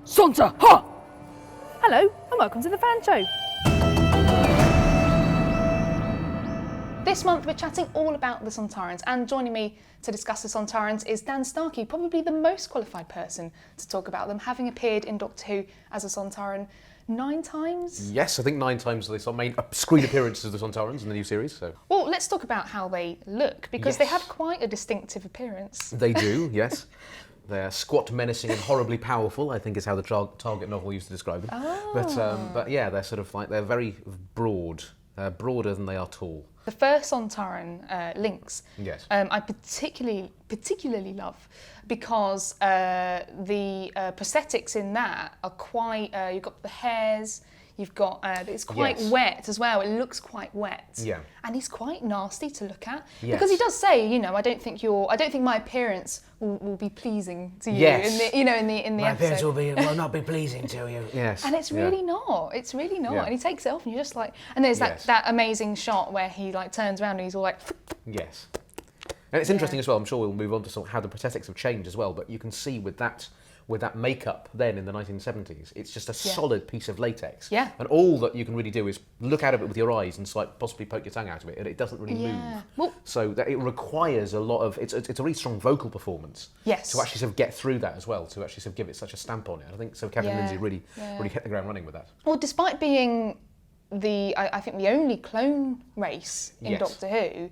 Sonta! Ha! Hello and welcome to the Fan Show. This month we're chatting all about the Sontarans, and joining me to discuss the Sontarans is Dan Starkey, probably the most qualified person to talk about them, having appeared in Doctor Who as a Sontaran 9 times? Yes, I think 9 times they made screen appearances of the Sontarans in the new series. So. Well, let's talk about how they look, because they have quite a distinctive appearance. They do, yes. They're squat, menacing and horribly powerful, I think is how the Target novel used to describe them. Oh. But yeah, they're sort of like, they're very broad. They're broader than they are tall. The first Sontaran links, yes. I particularly love, because the prosthetics in that are quite. You've got the hairs. You've got it's quite wet as well. It looks quite wet. Yeah. And he's quite nasty to look at, yes. because he does say, you know, I don't think my appearance will be pleasing to you. Yes. In the My episode. appearance will not be pleasing to you. Yes. And it's really not. It's really not. Yeah. And he takes it off, and you're just like. And there's Yes. that amazing shot where he like turns around and he's all like. Yes. And it's interesting as well. I'm sure we'll move on to how the prosthetics have changed as well. But you can see with that makeup then in the 1970s, it's just a solid piece of latex. Yeah. And all that you can really do is look out of it with your eyes and possibly poke your tongue out of it, and it doesn't really move. Well, so that it requires a lot of, it's a really strong vocal performance. Yes. To actually sort of get through that as well, to actually sort of give it such a stamp on it. I think so Kevin Lindsay really hit the ground running with that. Well, despite being I think the only clone race in Doctor Who,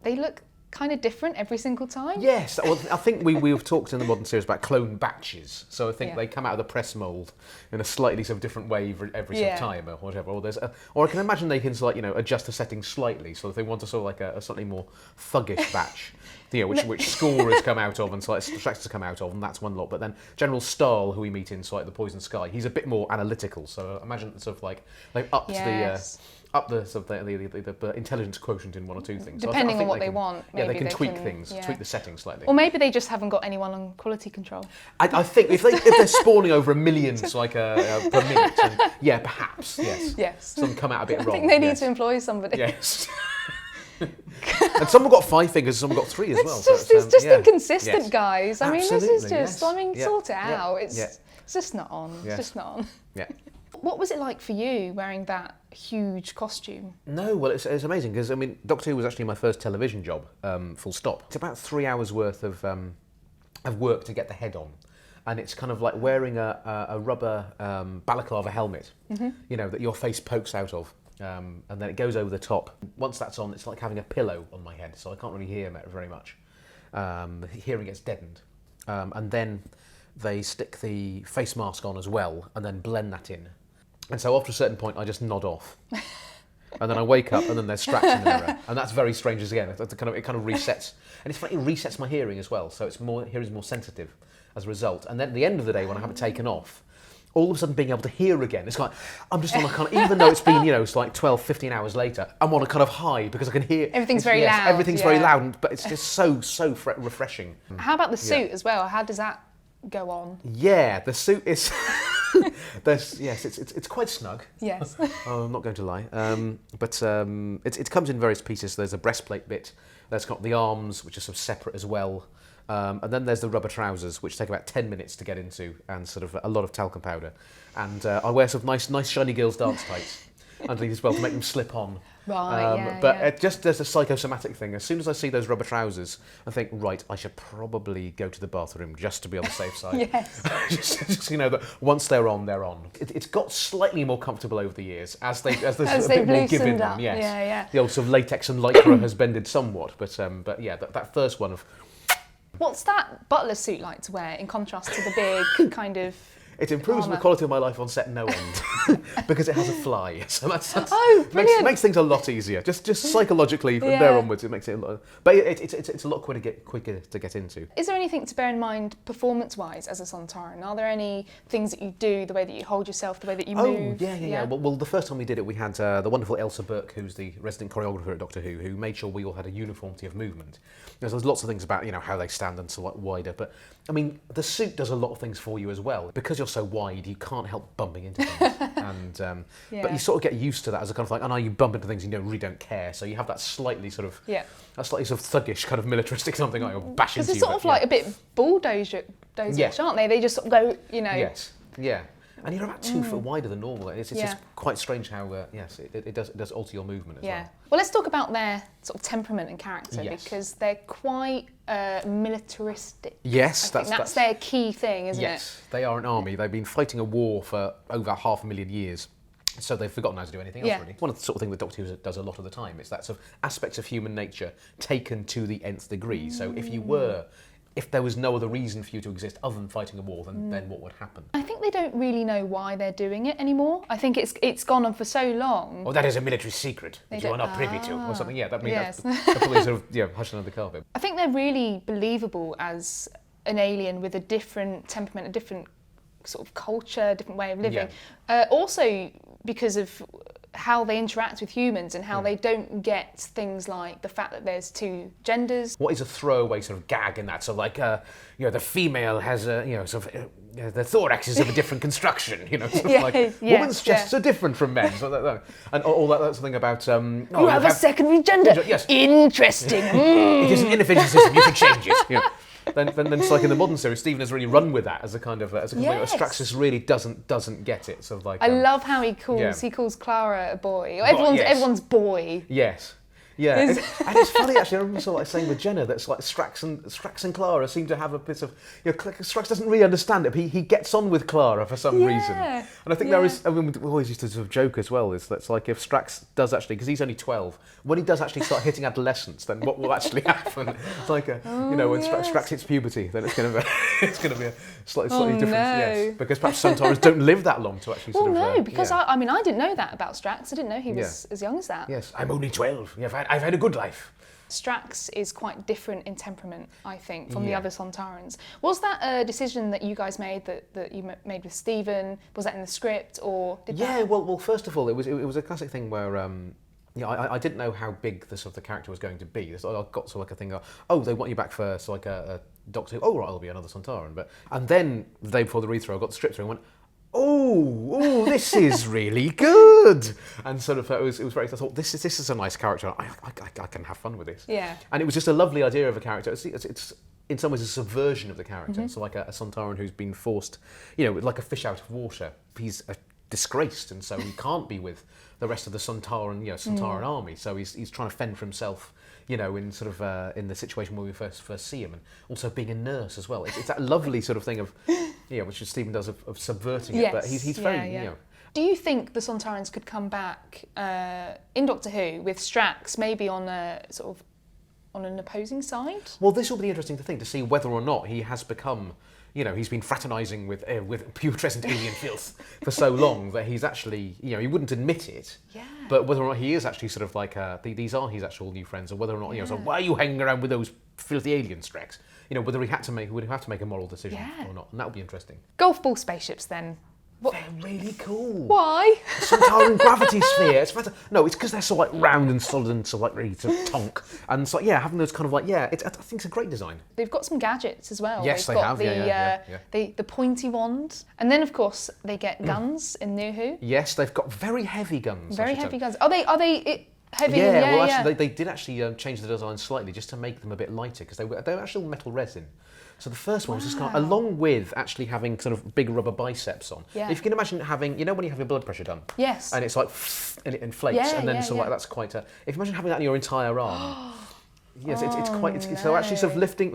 they look kind of different every single time. Yes, well, I think we've talked in the modern series about clone batches. So I think they come out of the press mould in a slightly sort of different way every sort of time or whatever. Or I can imagine they can sort of, adjust the settings slightly. So if they want a sort of like a slightly more thuggish batch, which Score has come out of and like Strax has come out of, and that's one lot. But then General Stahl, who we meet in like the Poison Sky, he's a bit more analytical. So I imagine sort of like they've upped the sort of the intelligence quotient in one or two things. Depending so I on what they they want. Yeah, they can tweak the settings slightly. Or maybe they just haven't got anyone on quality control. I think if they're spawning over 1 million like per minute, then, perhaps, yes. Yes. Some come out a bit wrong. I think they need to employ somebody. Yes. And some have got 5 fingers, some have got 3 as well. It's just inconsistent, guys. I mean, Absolutely, this is just, sort it out. It's just not on. It's Yes. just not on. Yeah. What was it like for you wearing that huge costume? No, well, it's amazing because, I mean, Doctor Who was actually my first television job, full stop. It's about 3 hours worth of work to get the head on. And it's kind of like wearing a rubber balaclava helmet, that your face pokes out of. And then it goes over the top. Once that's on, it's like having a pillow on my head, so I can't really hear very much. Hearing gets deadened. And then they stick the face mask on as well, and then blend that in. And so after a certain point, I just nod off. And then I wake up, and then there's Strax in the mirror. And that's very strange again. It kind of resets. And it's funny, it resets my hearing as well, so hearing's more sensitive as a result. And then at the end of the day, when I have it taken off, all of a sudden being able to hear again, it's like, I'm just on a kind of, even though it's been, it's like 12, 15 hours later, I'm on a kind of high because I can hear. Everything's very loud. Everything's very loud, but it's just so refreshing. How about the suit as well? How does that go on? Yeah, the suit is... it's quite snug. Yes. I'm not going to lie. But it comes in various pieces. There's a breastplate bit. There's got the arms, which are sort of separate as well. And then there's the rubber trousers, which take about 10 minutes to get into, and sort of a lot of talcum powder. And I wear sort of nice shiny girls' dance tights underneath as well to make them slip on. Right, It just there's a psychosomatic thing. As soon as I see those rubber trousers, I think, right, I should probably go to the bathroom just to be on the safe side. Yes. just that once they're on, they're on. It's got slightly more comfortable over the years as there's As a bit more they've give in loosened them. up. Yes. Yeah. The old sort of latex and lycra has bended somewhat, but yeah, that first one of. What's that butler suit like to wear in contrast to the big kind of... It improves the quality of my life on set no end because it has a fly. So that's makes things a lot easier. Just psychologically from there onwards, it makes it a lot. But it's a lot quicker to get into. Is there anything to bear in mind performance-wise as a Sontaran? Are there any things that you do, the way that you hold yourself, the way that you move? Yeah. Well, the first time we did it, we had the wonderful Elsa Burke, who's the resident choreographer at Doctor Who made sure we all had a uniformity of movement. There's lots of things about how they stand and so wider, but I mean the suit does a lot of things for you as well because you're so wide. You can't help bumping into things. and but you sort of get used to that as a kind of like, oh no, you bump into things and you really don't care, so you have that slightly sort of thuggish kind of militaristic something like bash into you. Because they're sort of like a bit bulldozer-ish, aren't they? They just sort of go, you know. Yes. Yeah. And you're about 2 foot wider than normal. It's just quite strange how, it does alter your movement as well. Well, let's talk about their sort of temperament and character, because they're quite militaristic. Yes, that's their key thing, isn't it? Yes, they are an army. They've been fighting a war for over 500,000 years. So they've forgotten how to do anything else, really. One of the sort of thing that Doctor Who does a lot of the time. It's that sort of aspects of human nature taken to the nth degree. So if there was no other reason for you to exist other than fighting a war, then what would happen? I think they don't really know why they're doing it anymore. I think it's gone on for so long. Oh, that is a military secret that you are not privy to. Or something, that's probably sort of hushed under the carpet. I think they're really believable as an alien with a different temperament, a different sort of culture, different way of living. Also because of how they interact with humans and how they don't get things like the fact that there's 2 genders. What is a throwaway sort of gag in that? So like, the female has the thorax is of a different construction. Women's chests are different from men's, and all that sort of thing about. You have a secondary gender. Yes. Interesting. It is an inefficient system. You should change it. Then it's like in the modern series, Stephen has really run with that as a kind of Strax really doesn't get it. Sort of like I love how he calls Clara a boy. Everyone's boy. Yes. Yeah, and it's funny actually. I remember sort of like saying with Jenna that's like Strax and Clara seem to have a bit of Strax doesn't really understand it. But he gets on with Clara for some reason, and I think there is. I mean, we always used to sort of joke as well. Is that's like if Strax does actually, because he's only 12, when he does actually start hitting adolescence, then what will actually happen? It's like when Strax hits puberty, then it's going to be a slightly different. Yes, because perhaps Sontarans don't live that long to actually. Because I didn't know that about Strax. I didn't know he was as young as that. Yes, I'm only 12. I've had a good life. Strax is quite different in temperament, I think, from the other Sontarans. Was that a decision that you guys made, that you made with Stephen? Was that in the script, or did that... Well, first of all, it was a classic thing where I didn't know how big the character was going to be. So I got sort of like a thing of, they want you back for like a Doctor Who. Oh right, I'll be another Sontaran. And then the day before the read-through, I got the script through and went, oh, this is really good, and sort of it was very. I thought this is a nice character. I can have fun with this. Yeah. And it was just a lovely idea of a character. It's in some ways a subversion of the character. So like a Sontaran who's been forced, like a fish out of water. He's disgraced, and so he can't be with the rest of the Sontaran army. So he's trying to fend for himself. In sort of in the situation where we first see him, and also being a nurse as well. It's that lovely sort of thing of, which Stephen does of subverting it. But he's very, Do you think the Sontarans could come back in Doctor Who with Strax, maybe on a sort of on an opposing side? Well, this will be the interesting thing to see whether or not he has become. He's been fraternising with putrescent alien filth for so long that he's actually, he wouldn't admit it. Yeah. But whether or not he is actually sort of like, these are his actual new friends, or whether or not, so why are you hanging around with those filthy alien Strax? Whether he would have to make a moral decision or not, and that would be interesting. Golf ball spaceships then. They're really cool. Why? Sontaran gravity sphere. It's because they're so like round and solid and so like ready to tonk. And so having those kind of like I think it's a great design. They've got some gadgets as well. Yes, They've got the pointy wand, and then of course they get guns in New Who. Yes, they've got very heavy guns. Very heavy guns. Are they heavy? Actually, they did actually change the design slightly just to make them a bit lighter because they were actual metal resin. So the first one was just kind of, along with actually having sort of big rubber biceps on. Yeah. If you can imagine having, when you have your blood pressure done. Yes. And it's like, and it inflates, and then like that's quite a. If you imagine having that in your entire arm. Yes, it's quite. So actually, sort of lifting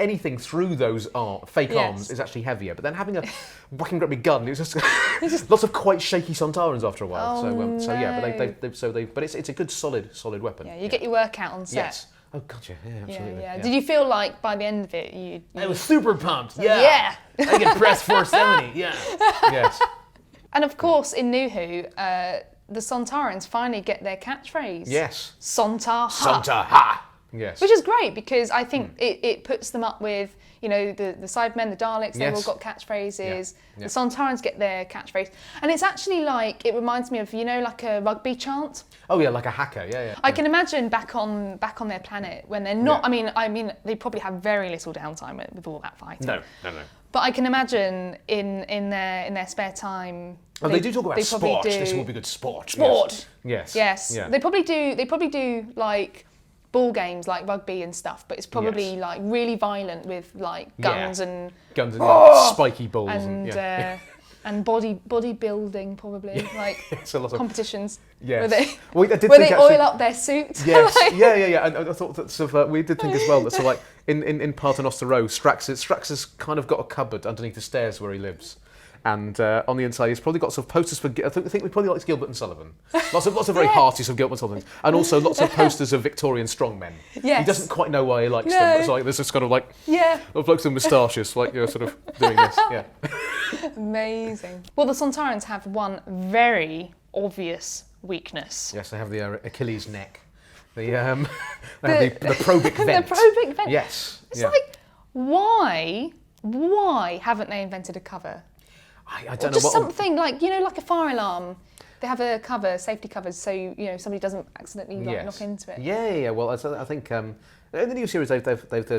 anything through those fake arms is actually heavier. But then having a whacking great big gun, it's just lots of quite shaky Sontarans after a while. But it's a good solid weapon. Yeah, you get your workout on set. Yes. Oh god, yeah, absolutely. Yeah. Did you feel like by the end of it I was super pumped. Yeah. I can press 470. Yeah. Yes. And of course, in New Who, the Sontarans finally get their catchphrase. Yes. Sontar Ha. Yes. Which is great because I think it puts them up with, the Cybermen, the Daleks, they've all got catchphrases. Yeah. The Sontarans get their catchphrase. And it's actually like, it reminds me of, like a rugby chant. Oh yeah, like a hacker, yeah. I can imagine back on their planet when they're not, I mean, they probably have very little downtime with all that fighting. No. But I can imagine in their spare time. Oh, they do talk about sport. This will be good sport. Yes. Yeah. They probably do like ball games like rugby and stuff, but it's probably like really violent with like guns and spiky balls and bodybuilding probably like a lot of competitions. Yes. Where they oil up their suits. Yes. Yeah. And I thought that sort of, we did think as well that like in Paternoster Row, Strax has kind of got a cupboard underneath the stairs where he lives. And on the inside, he's probably got some posters for. I think we probably likes Gilbert and Sullivan. Lots of very hearty sort of Gilbert and Sullivan, and also lots of posters of Victorian strongmen. Yes. He doesn't quite know why he likes them. It's like there's this kind of like blokes with moustaches, like sort of doing this. Yeah. Amazing. Well, the Sontarans have one very obvious weakness. Yes, they have the Achilles neck. They have the probic vent. The probic vent. Yes. It's like why haven't they invented a cover? I don't or know. Just something like like a fire alarm. They have a cover, safety covers, so somebody doesn't accidentally knock into it. Yeah. Well, I think in the new series they've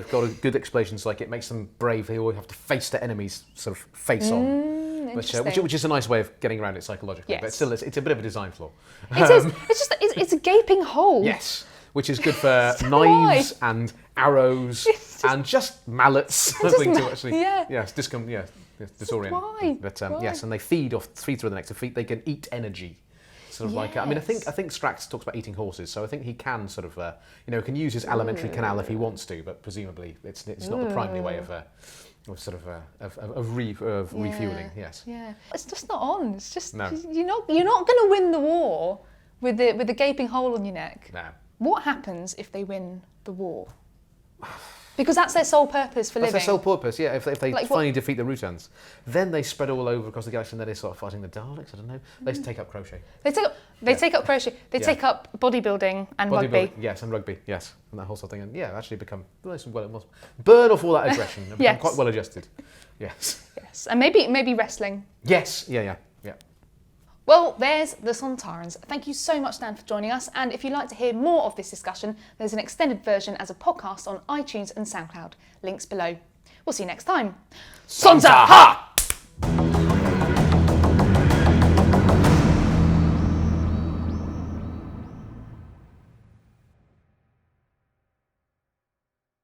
got a good explanations. Like it makes them brave. They always have to face their enemies, sort of face on, which is a nice way of getting around it psychologically. Yes. But still, it's a bit of a design flaw. It is. It's a gaping hole. Yes. Which is good for knives and arrows and just mallets. I think to actually. Yes. Disorient. Why? But yes, and they feed through the neck. So they can eat energy. Sort of like I think Strax talks about eating horses, so I think he can sort of can use his alimentary canal if he wants to, but presumably it's not the primary way of refueling. Yes. Yeah. It's just not on. It's just you're not going to win the war with the gaping hole on your neck. No. What happens if they win the war? Because that's their sole purpose for living. That's their sole purpose, yeah. If they finally defeat the Rutans, then they spread all over across the galaxy, and then they start fighting the Daleks. I don't know. They take up crochet. They take up crochet. They take up bodybuilding and rugby. Yes, and rugby. Yes, and that whole sort of thing. And actually become burn off all that aggression and become quite well adjusted. Yes. Yes, and maybe wrestling. Yes. Yeah. Well, there's the Sontarans. Thank you so much, Dan, for joining us. And if you'd like to hear more of this discussion, there's an extended version as a podcast on iTunes and SoundCloud. Links below. We'll see you next time. Sontaha!